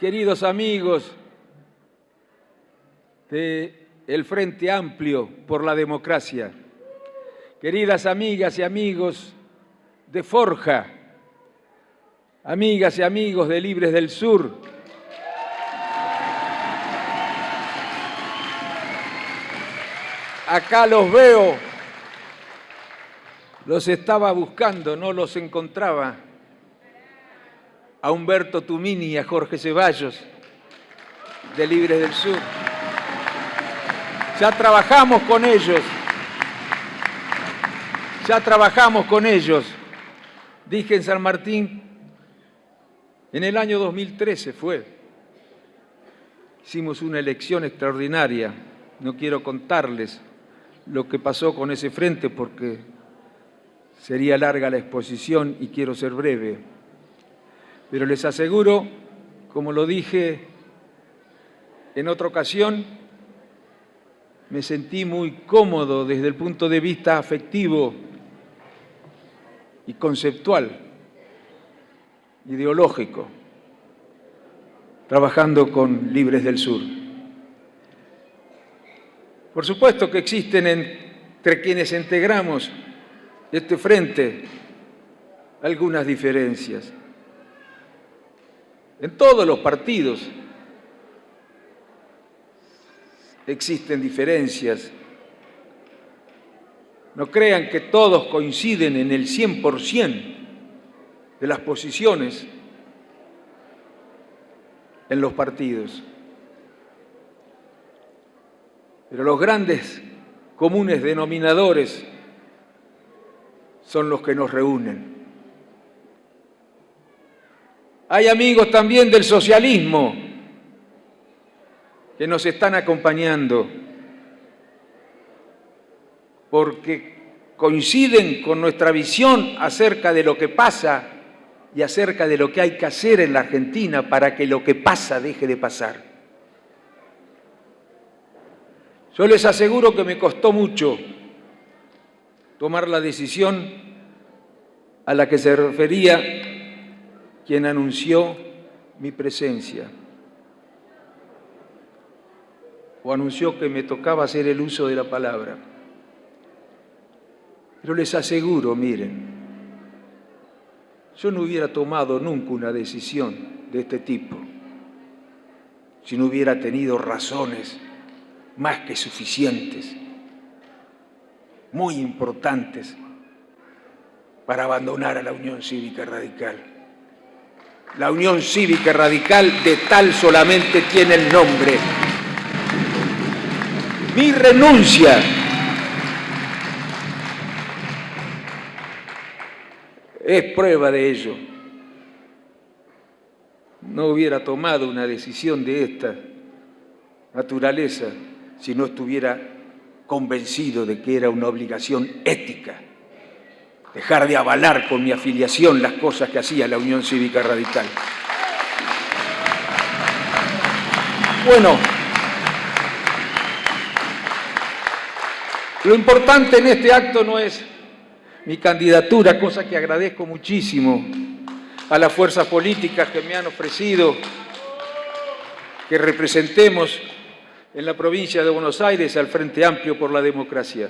queridos amigos del Frente Amplio por la Democracia, queridas amigas y amigos de Forja, amigas y amigos de Libres del Sur, acá los veo, los estaba buscando, no los encontraba, a Humberto Tumini y a Jorge Ceballos, de Libres del Sur. Ya trabajamos con ellos, dije en San Martín, en el año 2013 fue. Hicimos una elección extraordinaria, no quiero contarles lo que pasó con ese frente porque sería larga la exposición y quiero ser breve. Pero les aseguro, como lo dije en otra ocasión, me sentí muy cómodo desde el punto de vista afectivo y conceptual, ideológico, trabajando con Libres del Sur. Por supuesto que existen entre quienes integramos este frente algunas diferencias. En todos los partidos existen diferencias. No crean que todos coinciden en el 100% de las posiciones en los partidos. Pero los grandes comunes denominadores son los que nos reúnen. Hay amigos también del socialismo que nos están acompañando porque coinciden con nuestra visión acerca de lo que pasa y acerca de lo que hay que hacer en la Argentina para que lo que pasa deje de pasar. Yo les aseguro que me costó mucho tomar la decisión a la que se refería quien anunció mi presencia o anunció que me tocaba hacer el uso de la palabra. Pero les aseguro, miren, yo no hubiera tomado nunca una decisión de este tipo si no hubiera tenido razones más que suficientes, muy importantes, para abandonar a la Unión Cívica Radical. La Unión Cívica Radical de tal solamente tiene el nombre. Mi renuncia es prueba de ello. No hubiera tomado una decisión de esta naturaleza si no estuviera convencido de que era una obligación ética dejar de avalar con mi afiliación las cosas que hacía la Unión Cívica Radical. Bueno, lo importante en este acto no es mi candidatura, cosa que agradezco muchísimo a las fuerzas políticas que me han ofrecido que representemos en la provincia de Buenos Aires al Frente Amplio por la Democracia.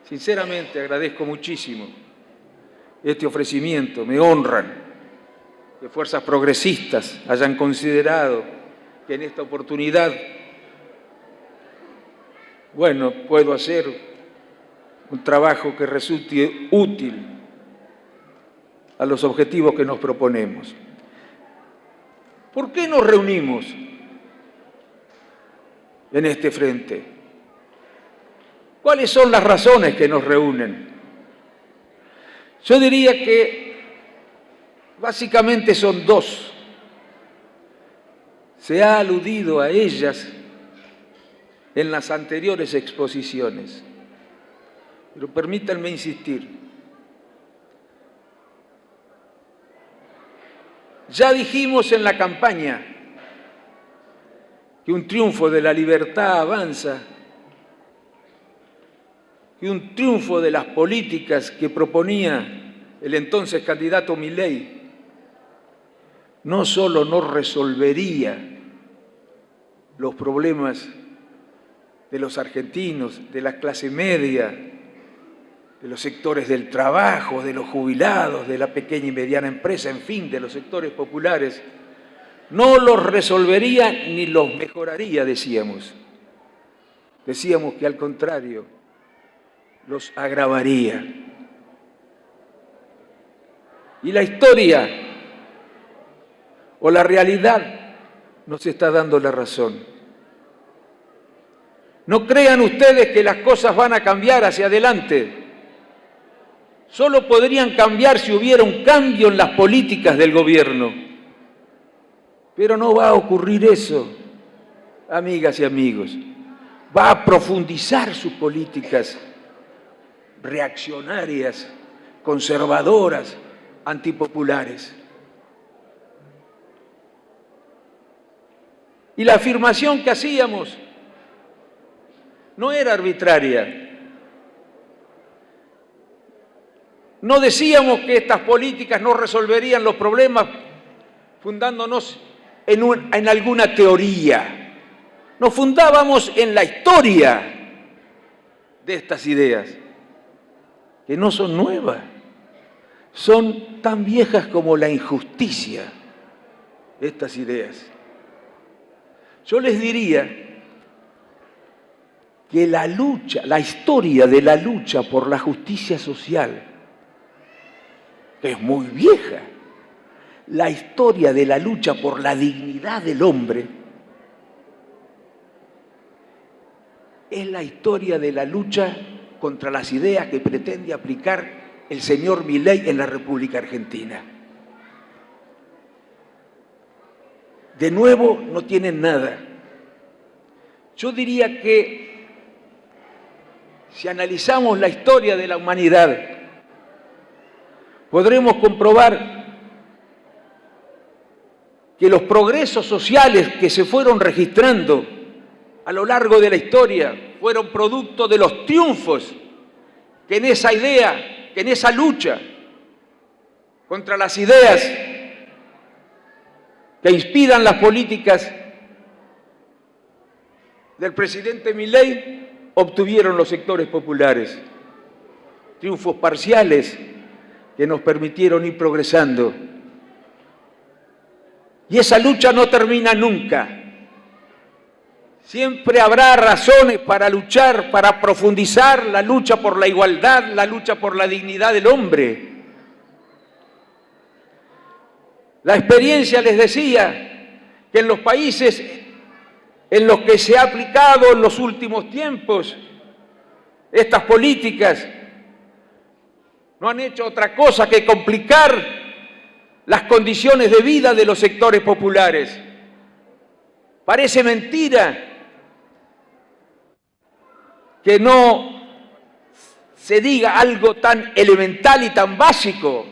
Sinceramente agradezco muchísimo este ofrecimiento, me honran que fuerzas progresistas hayan considerado que en esta oportunidad, bueno, puedo hacer un trabajo que resulte útil a los objetivos que nos proponemos. ¿Por qué nos reunimos en este frente? ¿Cuáles son las razones que nos reúnen? Yo diría que básicamente son dos. Se ha aludido a ellas en las anteriores exposiciones, pero permítanme insistir. Ya dijimos en la campaña que un triunfo de la libertad avanza, que un triunfo de las políticas que proponía el entonces candidato Milei no solo no resolvería los problemas de los argentinos, de la clase media, de los sectores del trabajo, de los jubilados, de la pequeña y mediana empresa, en fin, de los sectores populares, no los resolvería ni los mejoraría, decíamos. Decíamos que al contrario, los agravaría. Y la historia o la realidad nos está dando la razón. No crean ustedes que las cosas van a cambiar hacia adelante. Solo podrían cambiar si hubiera un cambio en las políticas del gobierno. Pero no va a ocurrir eso, amigas y amigos. Va a profundizar sus políticas reaccionarias, conservadoras, antipopulares. Y la afirmación que hacíamos no era arbitraria. No decíamos que estas políticas no resolverían los problemas fundándonos en alguna teoría. Nos fundábamos en la historia de estas ideas, que no son nuevas, son tan viejas como la injusticia, estas ideas. Yo les diría que la historia de la lucha por la justicia social, que es muy vieja, la historia de la lucha por la dignidad del hombre, es la historia de la lucha contra las ideas que pretende aplicar el señor Milei en la República Argentina. De nuevo, no tienen nada. Yo diría que si analizamos la historia de la humanidad, podremos comprobar que los progresos sociales que se fueron registrando a lo largo de la historia fueron producto de los triunfos que en esa idea, que en esa lucha contra las ideas que inspiran las políticas del presidente Milei obtuvieron los sectores populares. Triunfos parciales que nos permitieron ir progresando. Y esa lucha no termina nunca. Siempre habrá razones para luchar, para profundizar la lucha por la igualdad, la lucha por la dignidad del hombre. La experiencia les decía que en los países en los que se ha aplicado en los últimos tiempos estas políticas no han hecho otra cosa que complicar las condiciones de vida de los sectores populares. Parece mentira que no se diga algo tan elemental y tan básico,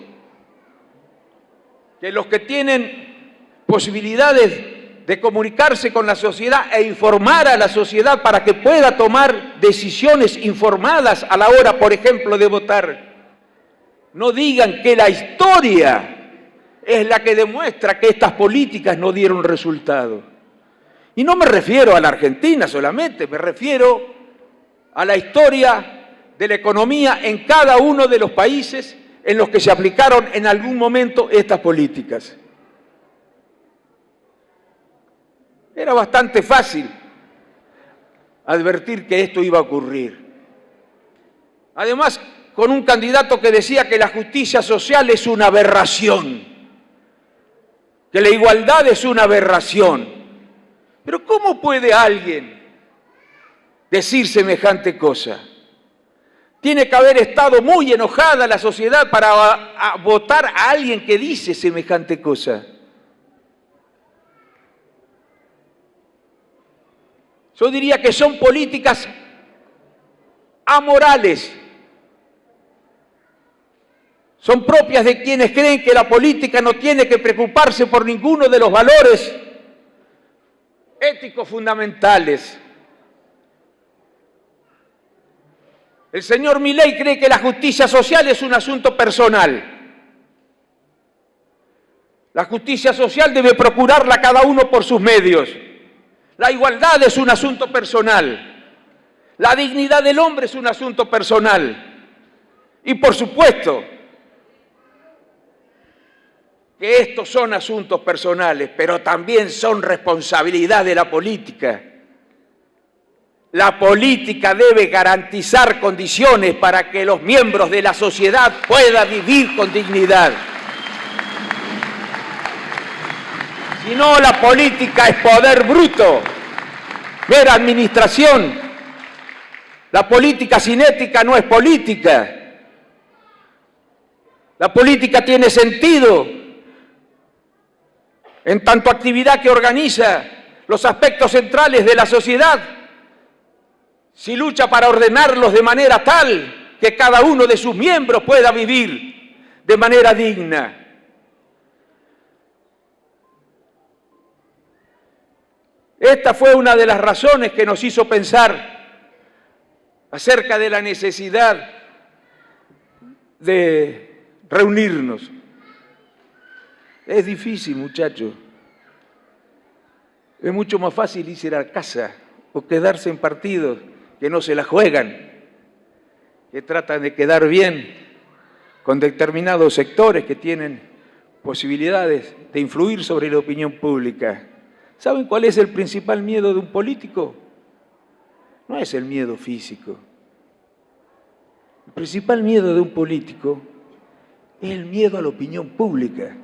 que los que tienen posibilidades de comunicarse con la sociedad e informar a la sociedad para que pueda tomar decisiones informadas a la hora, por ejemplo, de votar, no digan que la historia es la que demuestra que estas políticas no dieron resultado. Y no me refiero a la Argentina solamente, me refiero a la historia de la economía en cada uno de los países en los que se aplicaron en algún momento estas políticas. Era bastante fácil advertir que esto iba a ocurrir. Además, con un candidato que decía que la justicia social es una aberración, que la igualdad es una aberración. Pero ¿cómo puede alguien decir semejante cosa? Tiene que haber estado muy enojada la sociedad para votar a alguien que dice semejante cosa. Yo diría que son políticas amorales. Son propias de quienes creen que la política no tiene que preocuparse por ninguno de los valores éticos fundamentales. El señor Milei cree que la justicia social es un asunto personal. La justicia social debe procurarla cada uno por sus medios. La igualdad es un asunto personal. La dignidad del hombre es un asunto personal. Y por supuesto que estos son asuntos personales, pero también son responsabilidad de la política. La política debe garantizar condiciones para que los miembros de la sociedad puedan vivir con dignidad. Si no, la política es poder bruto, mera administración. La política sin ética no es política. La política tiene sentido en tanto actividad que organiza los aspectos centrales de la sociedad. Si lucha para ordenarlos de manera tal que cada uno de sus miembros pueda vivir de manera digna. Esta fue una de las razones que nos hizo pensar acerca de la necesidad de reunirnos. Es difícil, muchachos. Es mucho más fácil irse a casa o quedarse en partidos que no se la juegan, que tratan de quedar bien con determinados sectores que tienen posibilidades de influir sobre la opinión pública. ¿Saben cuál es el principal miedo de un político? No es el miedo físico. El principal miedo de un político es el miedo a la opinión pública.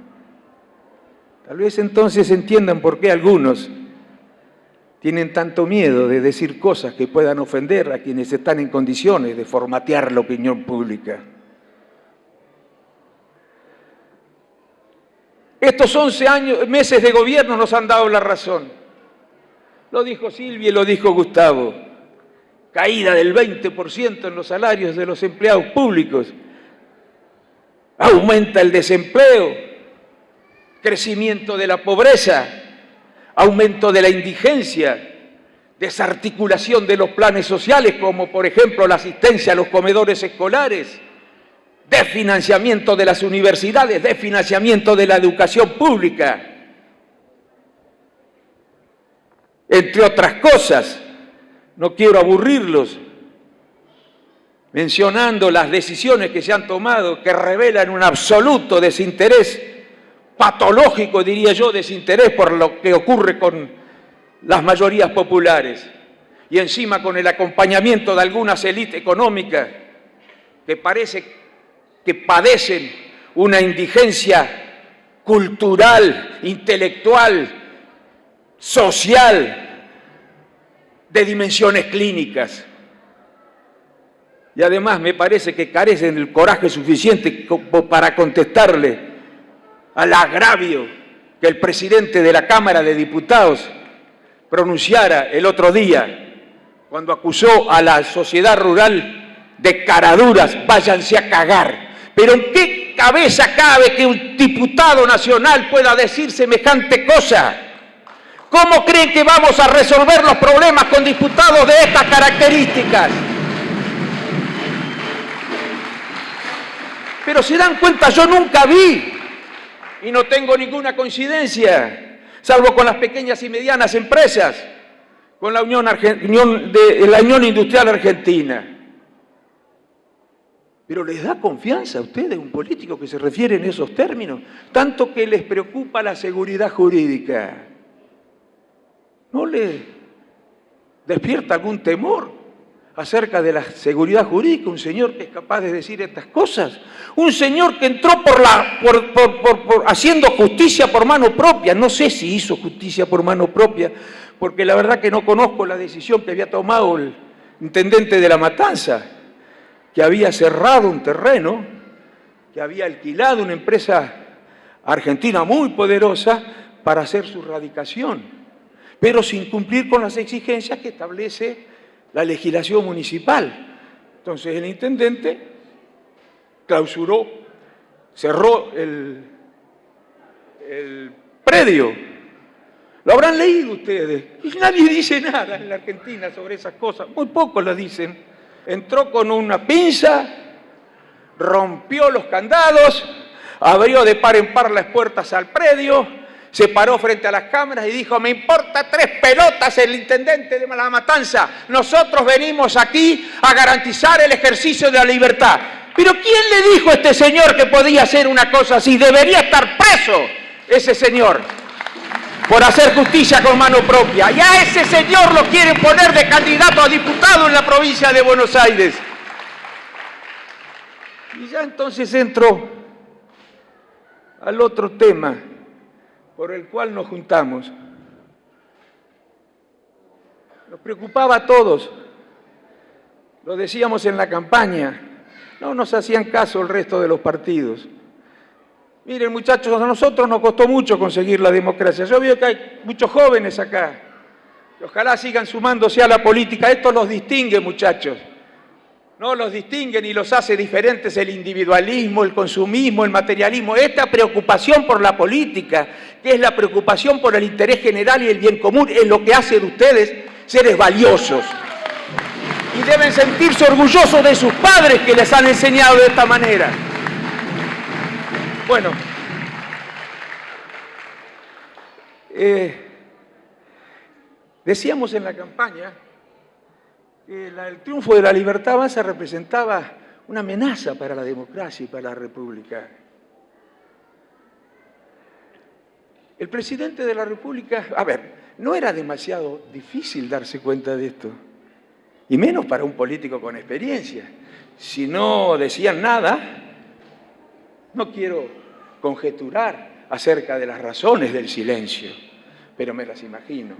Tal vez entonces entiendan por qué algunos tienen tanto miedo de decir cosas que puedan ofender a quienes están en condiciones de formatear la opinión pública. Estos 11 meses de gobierno nos han dado la razón. Lo dijo Silvia y lo dijo Gustavo. Caída del 20% en los salarios de los empleados públicos. Aumenta el desempleo, crecimiento de la pobreza, aumento de la indigencia, desarticulación de los planes sociales, como por ejemplo la asistencia a los comedores escolares, desfinanciamiento de las universidades, desfinanciamiento de la educación pública. Entre otras cosas, no quiero aburrirlos mencionando las decisiones que se han tomado que revelan un absoluto desinterés, patológico diría yo, desinterés por lo que ocurre con las mayorías populares y encima con el acompañamiento de algunas élites económicas que parece que padecen una indigencia cultural, intelectual, social, de dimensiones clínicas. Y además me parece que carecen del coraje suficiente para contestarle al agravio que el presidente de la Cámara de Diputados pronunciara el otro día cuando acusó a la sociedad rural de caraduras, váyanse a cagar. Pero ¿en qué cabeza cabe que un diputado nacional pueda decir semejante cosa? ¿Cómo creen que vamos a resolver los problemas con diputados de estas características? Pero se dan cuenta, yo nunca vi, y no tengo ninguna coincidencia, salvo con las pequeñas y medianas empresas, con la Unión Industrial Argentina. Pero ¿les da confianza a ustedes un político que se refiere en esos términos? Tanto que les preocupa la seguridad jurídica. ¿No les despierta algún temor acerca de la seguridad jurídica? Un señor que es capaz de decir estas cosas. Un señor que entró haciendo justicia por mano propia. No sé si hizo justicia por mano propia, porque la verdad que no conozco la decisión que había tomado el intendente de La Matanza, que había cerrado un terreno, que había alquilado una empresa argentina muy poderosa para hacer su radicación, pero sin cumplir con las exigencias que establece la legislación municipal. Entonces el intendente clausuró, cerró el predio. Lo habrán leído ustedes. Y nadie dice nada en la Argentina sobre esas cosas. Muy pocos lo dicen. Entró con una pinza, rompió los candados, abrió de par en par las puertas al predio, se paró frente a las cámaras y dijo: me importa 3 pelotas el intendente de La Matanza, nosotros venimos aquí a garantizar el ejercicio de la libertad. Pero ¿quién le dijo a este señor que podía hacer una cosa así? Debería estar preso ese señor por hacer justicia con mano propia. Y a ese señor lo quieren poner de candidato a diputado en la provincia de Buenos Aires. Y ya entonces entro al otro tema por el cual nos juntamos. Nos preocupaba a todos, lo decíamos en la campaña, no nos hacían caso el resto de los partidos. Miren, muchachos, a nosotros nos costó mucho conseguir la democracia. Yo veo que hay muchos jóvenes acá, que ojalá sigan sumándose a la política. Esto los distingue, muchachos. No los distinguen y los hace diferentes el individualismo, el consumismo, el materialismo. Esta preocupación por la política, que es la preocupación por el interés general y el bien común, es lo que hace de ustedes seres valiosos. Y deben sentirse orgullosos de sus padres que les han enseñado de esta manera. Bueno, decíamos en la campaña que el triunfo de la libertad avanza representaba una amenaza para la democracia y para la República. El presidente de la República, no era demasiado difícil darse cuenta de esto, y menos para un político con experiencia. Si no decían nada, no quiero conjeturar acerca de las razones del silencio, pero me las imagino.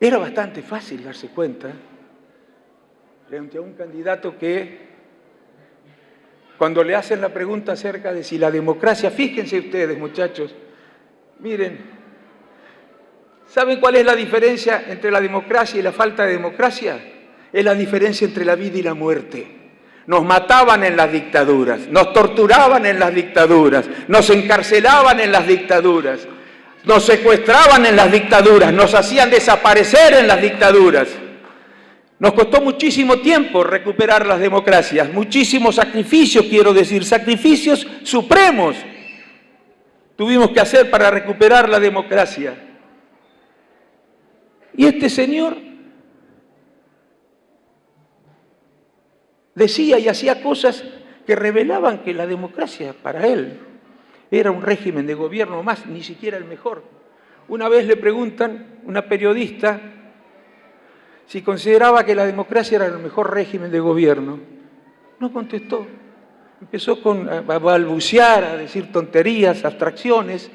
Era bastante fácil darse cuenta frente a un candidato que, cuando le hacen la pregunta acerca de si la democracia, fíjense ustedes, muchachos, miren, ¿saben cuál es la diferencia entre la democracia y la falta de democracia? Es la diferencia entre la vida y la muerte. Nos mataban en las dictaduras, nos torturaban en las dictaduras, nos encarcelaban en las dictaduras, nos secuestraban en las dictaduras, nos hacían desaparecer en las dictaduras. Nos costó muchísimo tiempo recuperar las democracias, muchísimos sacrificios, quiero decir, sacrificios supremos tuvimos que hacer para recuperar la democracia. Y este señor decía y hacía cosas que revelaban que la democracia para él era un régimen de gobierno más, ni siquiera el mejor. Una vez le preguntan, una periodista, si consideraba que la democracia era el mejor régimen de gobierno. No contestó. Empezó a balbucear, a decir tonterías, abstracciones,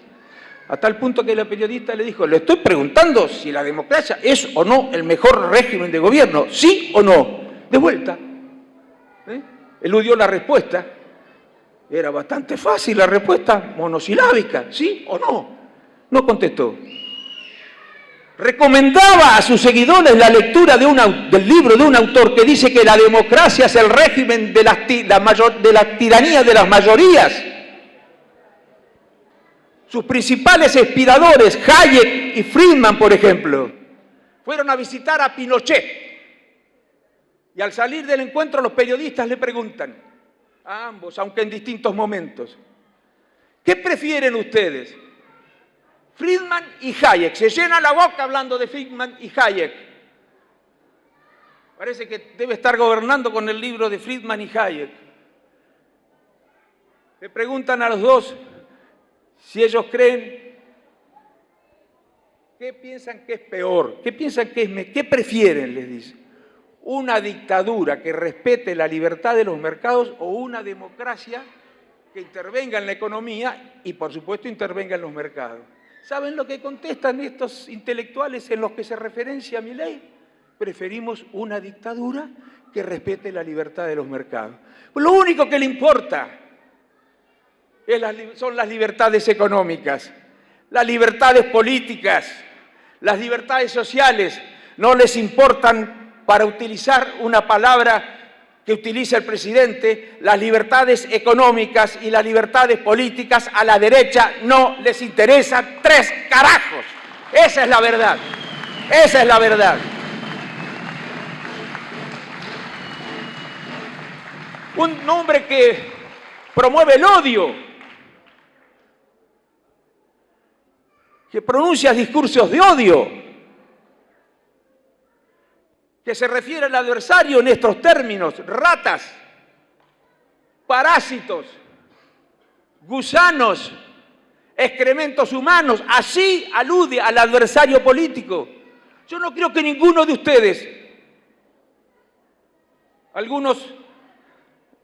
a tal punto que la periodista le dijo: le estoy preguntando si la democracia es o no el mejor régimen de gobierno, ¿sí o no? De vuelta. Eludió la respuesta. Era bastante fácil la respuesta, monosilábica, ¿sí o no? No contestó. Recomendaba a sus seguidores la lectura del libro de un autor que dice que la democracia es el régimen de la tiranía de las mayorías. Sus principales inspiradores, Hayek y Friedman, por ejemplo, fueron a visitar a Pinochet. Y al salir del encuentro, los periodistas le preguntan a ambos, aunque en distintos momentos: ¿qué prefieren ustedes? Friedman y Hayek. Se llena la boca hablando de Friedman y Hayek. Parece que debe estar gobernando con el libro de Friedman y Hayek. Le preguntan a los dos si ellos creen, ¿qué piensan que es peor? ¿Qué piensan que es qué prefieren? Les dice. ¿Una dictadura que respete la libertad de los mercados o una democracia que intervenga en la economía y, por supuesto, intervenga en los mercados? ¿Saben lo que contestan estos intelectuales en los que se referencia a Milei? Preferimos una dictadura que respete la libertad de los mercados. Lo único que le importa son las libertades económicas, las libertades políticas, las libertades sociales. No les importan, para utilizar una palabra que utiliza el presidente, las libertades económicas y las libertades políticas. A la derecha no les interesan 3 carajos. Esa es la verdad. Esa es la verdad. Un hombre que promueve el odio, que pronuncia discursos de odio, que se refiere al adversario en estos términos: ratas, parásitos, gusanos, excrementos humanos. Así alude al adversario político. Yo no creo que ninguno de ustedes, algunos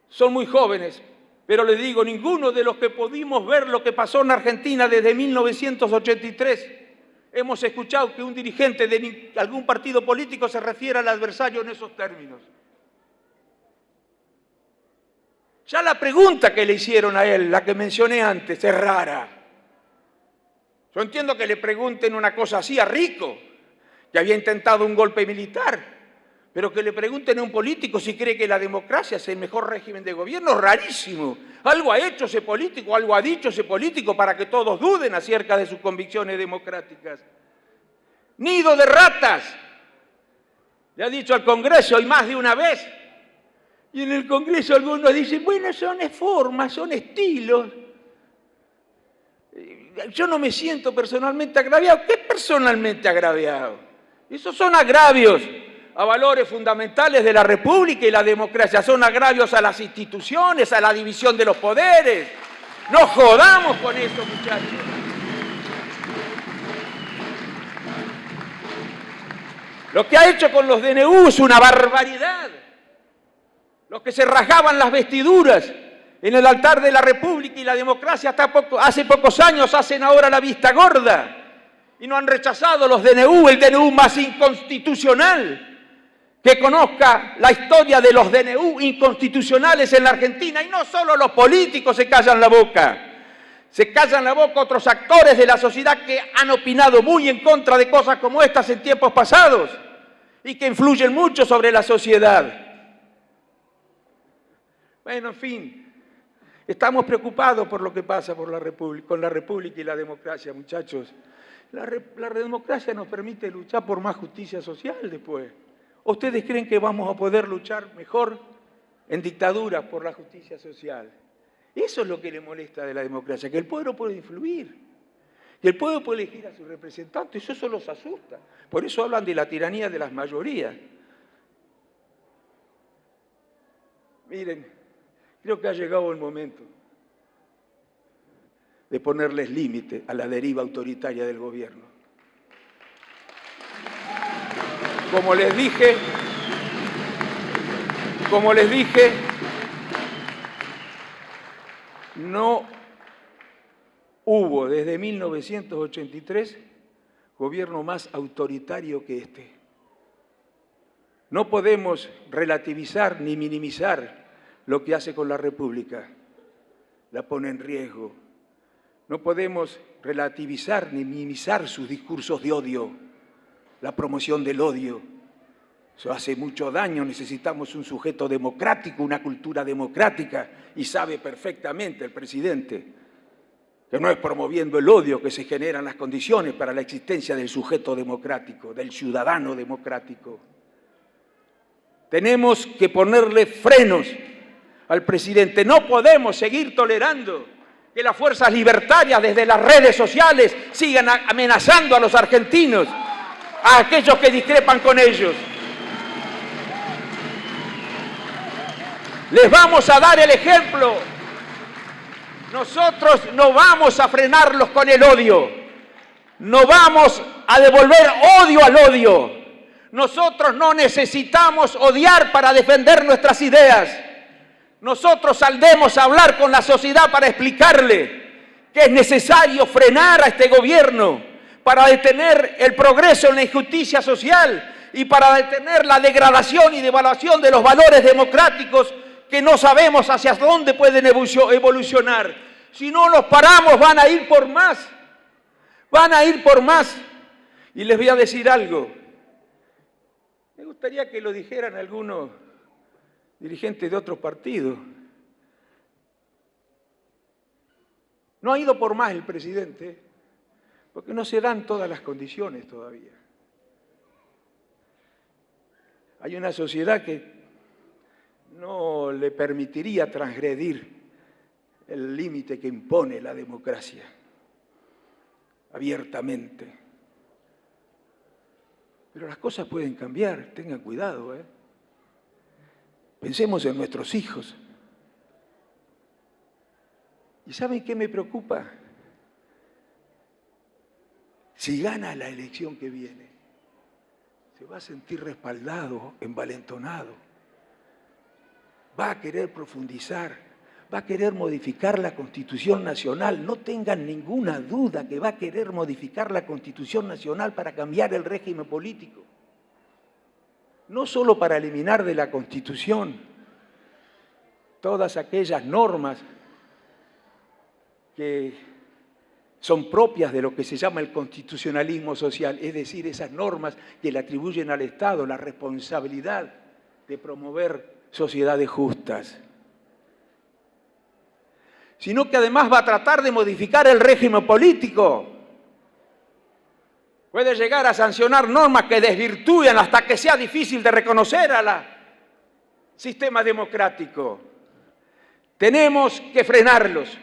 son muy jóvenes, pero les digo, ninguno de los que pudimos ver lo que pasó en Argentina desde 1983, hemos escuchado que un dirigente de algún partido político se refiere al adversario en esos términos. Ya la pregunta que le hicieron a él, la que mencioné antes, es rara. Yo entiendo que le pregunten una cosa así a Rico, que había intentado un golpe militar, pero que le pregunten a un político si cree que la democracia es el mejor régimen de gobierno, es rarísimo. Algo ha hecho ese político, algo ha dicho ese político para que todos duden acerca de sus convicciones democráticas. Nido de ratas, le ha dicho al Congreso y más de una vez. Y en el Congreso algunos dicen, bueno, son formas, son estilos. Yo no me siento personalmente agraviado. ¿Qué personalmente agraviado? Esos son agravios a valores fundamentales de la República y la democracia. Son agravios a las instituciones, a la división de los poderes. No jodamos con eso, muchachos. Lo que ha hecho con los DNU es una barbaridad. Los que se rasgaban las vestiduras en el altar de la República y la democracia hasta hace pocos años hacen ahora la vista gorda y no han rechazado los DNU, el DNU más inconstitucional que conozca la historia de los DNU inconstitucionales en la Argentina. Y no solo los políticos se callan la boca, se callan la boca otros actores de la sociedad que han opinado muy en contra de cosas como estas en tiempos pasados y que influyen mucho sobre la sociedad. Bueno, en fin, estamos preocupados por lo que pasa con la República y la democracia, muchachos. La democracia nos permite luchar por más justicia social después. ¿O ustedes creen que vamos a poder luchar mejor en dictadura por la justicia social? Eso es lo que le molesta de la democracia, que el pueblo puede influir, que el pueblo puede elegir a sus representantes. Eso los asusta. Por eso hablan de la tiranía de las mayorías. Miren, creo que ha llegado el momento de ponerles límite a la deriva autoritaria del gobierno. Como les dije, no hubo desde 1983 gobierno más autoritario que este. No podemos relativizar ni minimizar lo que hace con la República. La pone en riesgo. No podemos relativizar ni minimizar sus discursos de odio, la promoción del odio. Eso hace mucho daño. Necesitamos un sujeto democrático, una cultura democrática, y sabe perfectamente el presidente que no es promoviendo el odio que se generan las condiciones para la existencia del sujeto democrático, del ciudadano democrático. Tenemos que ponerle frenos al presidente. No podemos seguir tolerando que las fuerzas libertarias desde las redes sociales sigan amenazando a los argentinos, a aquellos que discrepan con ellos. Les vamos a dar el ejemplo. Nosotros no vamos a frenarlos con el odio. No vamos a devolver odio al odio. Nosotros no necesitamos odiar para defender nuestras ideas. Nosotros saldremos a hablar con la sociedad para explicarle que es necesario frenar a este gobierno para detener el progreso en la injusticia social y para detener la degradación y devaluación de los valores democráticos que no sabemos hacia dónde pueden evolucionar. Si no los paramos, van a ir por más. Van a ir por más. Y les voy a decir algo. Me gustaría que lo dijeran algunos dirigentes de otros partidos. No ha ido por más el presidente, porque no se dan todas las condiciones todavía. Hay una sociedad que no le permitiría transgredir el límite que impone la democracia, abiertamente. Pero las cosas pueden cambiar, tengan cuidado, ¿eh? Pensemos en nuestros hijos. ¿Y saben qué me preocupa? Si gana la elección que viene, se va a sentir respaldado, envalentonado. Va a querer profundizar, va a querer modificar la Constitución Nacional. No tengan ninguna duda que va a querer modificar la Constitución Nacional para cambiar el régimen político. No solo para eliminar de la Constitución todas aquellas normas que son propias de lo que se llama el constitucionalismo social, es decir, esas normas que le atribuyen al Estado la responsabilidad de promover sociedades justas, sino que además va a tratar de modificar el régimen político. Puede llegar a sancionar normas que desvirtúen hasta que sea difícil de reconocer al sistema democrático. Tenemos que frenarlos.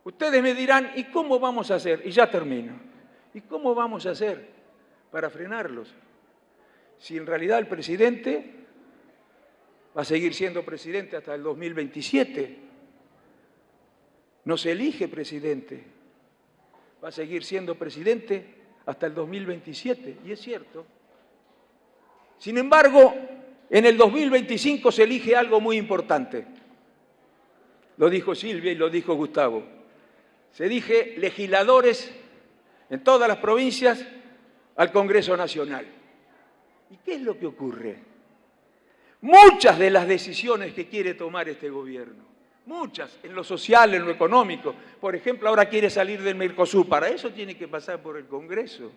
Ustedes me dirán, ¿y cómo vamos a hacer? Y ya termino. ¿Y cómo vamos a hacer para frenarlos? Si en realidad el presidente va a seguir siendo presidente hasta el 2027. No se elige presidente. Va a seguir siendo presidente hasta el 2027, y es cierto. Sin embargo, en el 2025 se elige algo muy importante. Lo dijo Silvia y lo dijo Gustavo. Se elige legisladores en todas las provincias al Congreso Nacional. ¿Y qué es lo que ocurre? Muchas de las decisiones que quiere tomar este gobierno, muchas, en lo social, en lo económico. Por ejemplo, ahora quiere salir del Mercosur. Para eso tiene que pasar por el Congreso.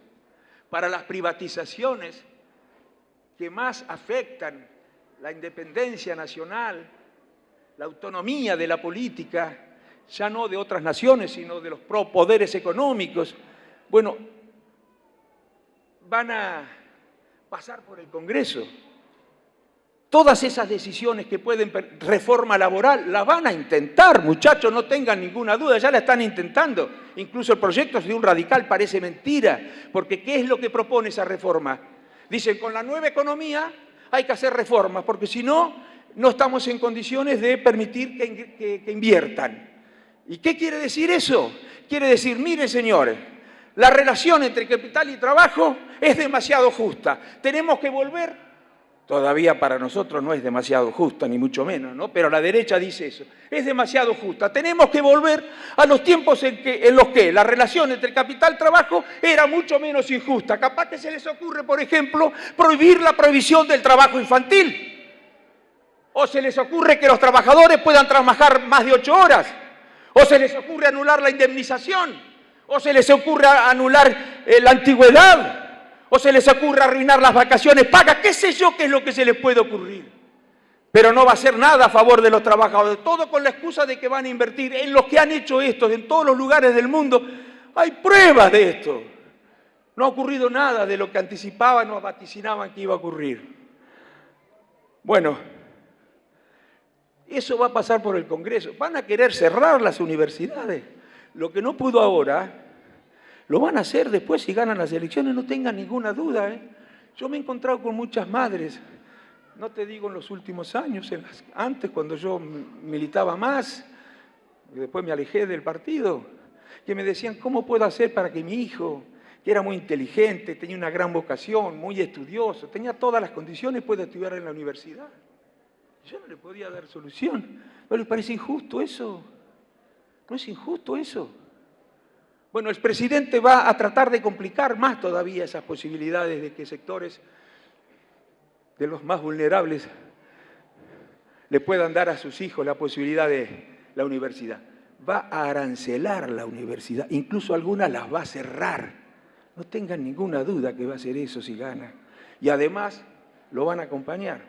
Para las privatizaciones que más afectan la independencia nacional, la autonomía de la política, ya no de otras naciones, sino de los poderes económicos, bueno, van a pasar por el Congreso. Todas esas decisiones que pueden, reforma laboral, la van a intentar, muchachos, no tengan ninguna duda, ya la están intentando. Incluso el proyecto de un radical parece mentira, porque ¿qué es lo que propone esa reforma? Dicen, con la nueva economía hay que hacer reformas, porque si no, no estamos en condiciones de permitir que inviertan. ¿Y qué quiere decir eso? Quiere decir, miren señores, la relación entre capital y trabajo es demasiado justa. Tenemos que volver. Todavía para nosotros no es demasiado justa, ni mucho menos, ¿no? Pero la derecha dice eso. Es demasiado justa. Tenemos que volver a los tiempos en los que la relación entre el capital y trabajo era mucho menos injusta. Capaz que se les ocurre, por ejemplo, prohibir la prohibición del trabajo infantil. O se les ocurre que los trabajadores puedan trabajar más de 8 horas. O se les ocurre anular la indemnización. O se les ocurre anular la antigüedad. O se les ocurre arruinar las vacaciones pagas, qué sé yo qué es lo que se les puede ocurrir. Pero no va a hacer nada a favor de los trabajadores, todo con la excusa de que van a invertir. En los que han hecho esto, en todos los lugares del mundo, hay pruebas de esto. No ha ocurrido nada de lo que anticipaban o vaticinaban que iba a ocurrir. Bueno, eso va a pasar por el Congreso. Van a querer cerrar las universidades. Lo que no pudo ahora, lo van a hacer después si ganan las elecciones, no tengan ninguna duda, ¿eh? Yo me he encontrado con muchas madres, no te digo en los últimos años, antes cuando yo militaba más, y después me alejé del partido, que me decían, ¿cómo puedo hacer para que mi hijo, que era muy inteligente, tenía una gran vocación, muy estudioso, tenía todas las condiciones, pueda estudiar en la universidad? Yo no le podía dar solución. ¿No les parece injusto eso? ¿No es injusto eso? Bueno, el presidente va a tratar de complicar más todavía esas posibilidades de que sectores de los más vulnerables le puedan dar a sus hijos la posibilidad de la universidad. Va a arancelar la universidad, incluso algunas las va a cerrar. No tengan ninguna duda que va a hacer eso si gana. Y además lo van a acompañar.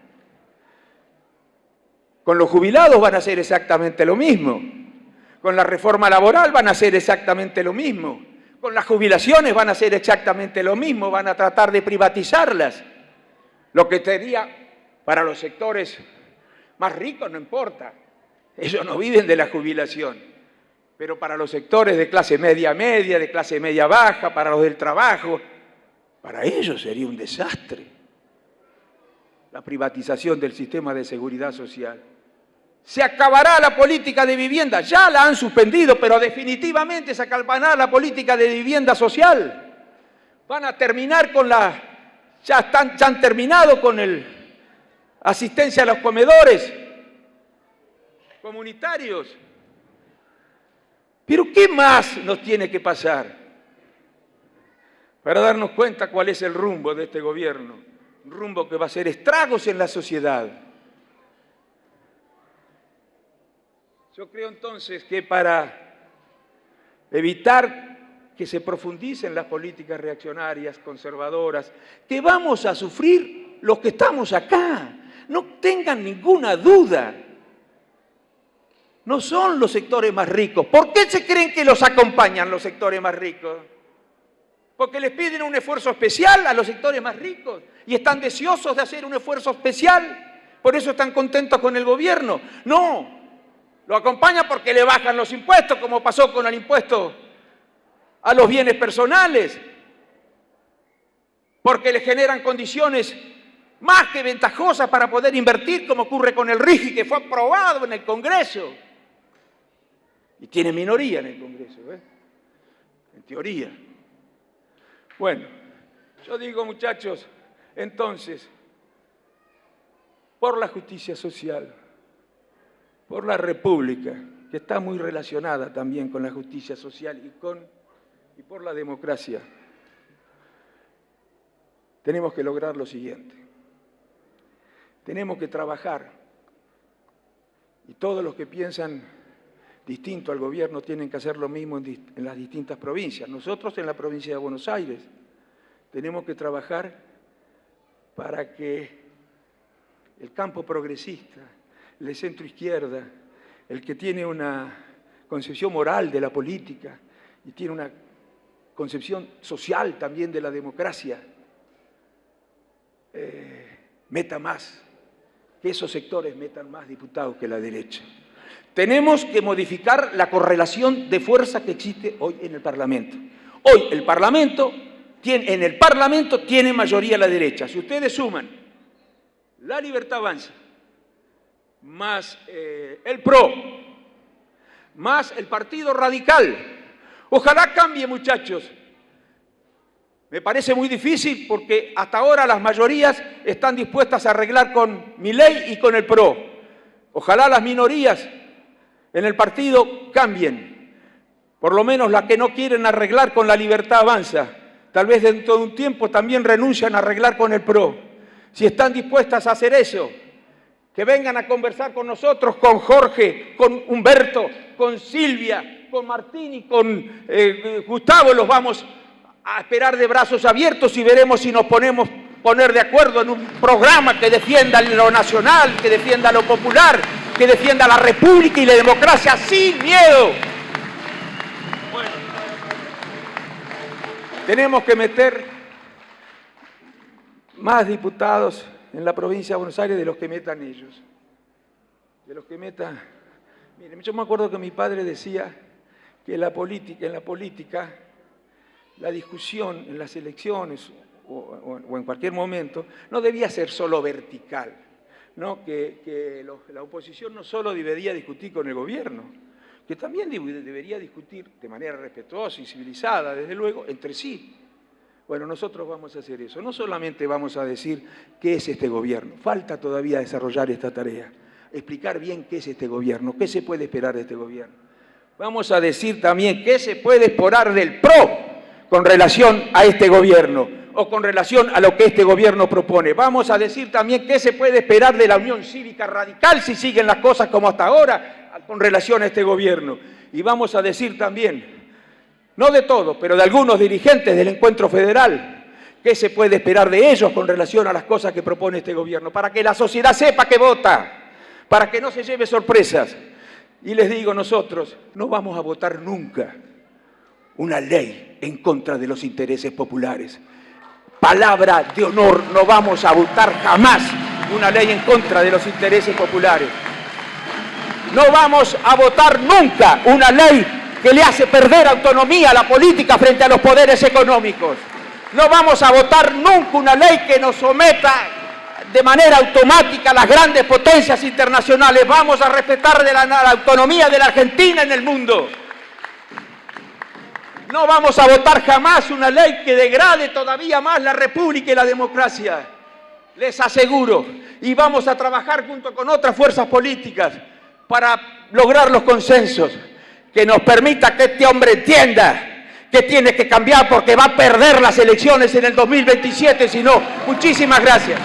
Con los jubilados van a hacer exactamente lo mismo. Con la reforma laboral van a hacer exactamente lo mismo. Con las jubilaciones van a hacer exactamente lo mismo. Van a tratar de privatizarlas. Lo que sería para los sectores más ricos no importa. Ellos no viven de la jubilación. Pero para los sectores de clase media media, de clase media baja, para los del trabajo, para ellos sería un desastre la privatización del sistema de seguridad social. Se acabará la política de vivienda, ya la han suspendido, pero definitivamente se acabará la política de vivienda social. Van a terminar con ya han terminado con el asistencia a los comedores comunitarios. Pero ¿qué más nos tiene que pasar para darnos cuenta cuál es el rumbo de este gobierno? Un rumbo que va a hacer estragos en la sociedad. Yo creo entonces que para evitar que se profundicen las políticas reaccionarias, conservadoras, que vamos a sufrir los que estamos acá, no tengan ninguna duda. No son los sectores más ricos. ¿Por qué se creen que los acompañan los sectores más ricos? Porque les piden un esfuerzo especial a los sectores más ricos y están deseosos de hacer un esfuerzo especial. Por eso están contentos con el gobierno. No, lo acompañan porque le bajan los impuestos, como pasó con el impuesto a los bienes personales. Porque le generan condiciones más que ventajosas para poder invertir, como ocurre con el RIGI, que fue aprobado en el Congreso. Y tiene minoría en el Congreso, en teoría. Bueno, yo digo, muchachos, entonces, por la justicia social, por la República, que está muy relacionada también con la justicia social y por la democracia, tenemos que lograr lo siguiente. Tenemos que trabajar, y todos los que piensan distinto al gobierno tienen que hacer lo mismo en las distintas provincias. Nosotros en la provincia de Buenos Aires tenemos que trabajar para que el campo progresista, el de centro izquierda, el que tiene una concepción moral de la política y tiene una concepción social también de la democracia, meta más, que esos sectores metan más diputados que la derecha. Tenemos que modificar la correlación de fuerza que existe hoy en el Parlamento. Hoy en el Parlamento tiene mayoría la derecha. Si ustedes suman La Libertad Avanza, más el PRO, más el Partido Radical, ojalá cambie, muchachos. Me parece muy difícil porque hasta ahora las mayorías están dispuestas a arreglar con Milei y con el PRO. Ojalá las minorías en el partido cambien, por lo menos las que no quieren arreglar con La Libertad Avanza. Tal vez dentro de un tiempo también renuncian a arreglar con el PRO. Si están dispuestas a hacer eso, que vengan a conversar con nosotros, con Jorge, con Humberto, con Silvia, con Martín y con Gustavo. Los vamos a esperar de brazos abiertos y veremos si nos podemos poner de acuerdo en un programa que defienda lo nacional, que defienda lo popular, que defienda la República y la democracia sin miedo. Bueno, tenemos que meter más diputados en la provincia de Buenos Aires de los que metan ellos. De los que metan. Miren, yo me acuerdo que mi padre decía que en la política, la discusión en las elecciones o en cualquier momento no debía ser solo vertical, ¿no? Que la oposición no solo debería discutir con el gobierno, que también debería discutir de manera respetuosa y civilizada, desde luego, entre sí. Bueno, nosotros vamos a hacer eso. No solamente vamos a decir qué es este gobierno, falta todavía desarrollar esta tarea, explicar bien qué es este gobierno, qué se puede esperar de este gobierno. Vamos a decir también qué se puede esperar del PRO con relación a este gobierno o con relación a lo que este gobierno propone. Vamos a decir también qué se puede esperar de la Unión Cívica Radical si siguen las cosas como hasta ahora con relación a este gobierno. Y vamos a decir también, no de todos, pero de algunos dirigentes del Encuentro Federal, qué se puede esperar de ellos con relación a las cosas que propone este gobierno, para que la sociedad sepa que vota, para que no se lleve sorpresas. Y les digo, nosotros no vamos a votar nunca una ley en contra de los intereses populares. Palabra de honor, no vamos a votar jamás una ley en contra de los intereses populares. No vamos a votar nunca una ley que le hace perder autonomía a la política frente a los poderes económicos. No vamos a votar nunca una ley que nos someta de manera automática a las grandes potencias internacionales. Vamos a respetar la autonomía de la Argentina en el mundo. No vamos a votar jamás una ley que degrade todavía más la república y la democracia. Les aseguro. Y vamos a trabajar junto con otras fuerzas políticas para lograr los consensos que nos permita que este hombre entienda que tiene que cambiar porque va a perder las elecciones en el 2027, si no. Muchísimas gracias.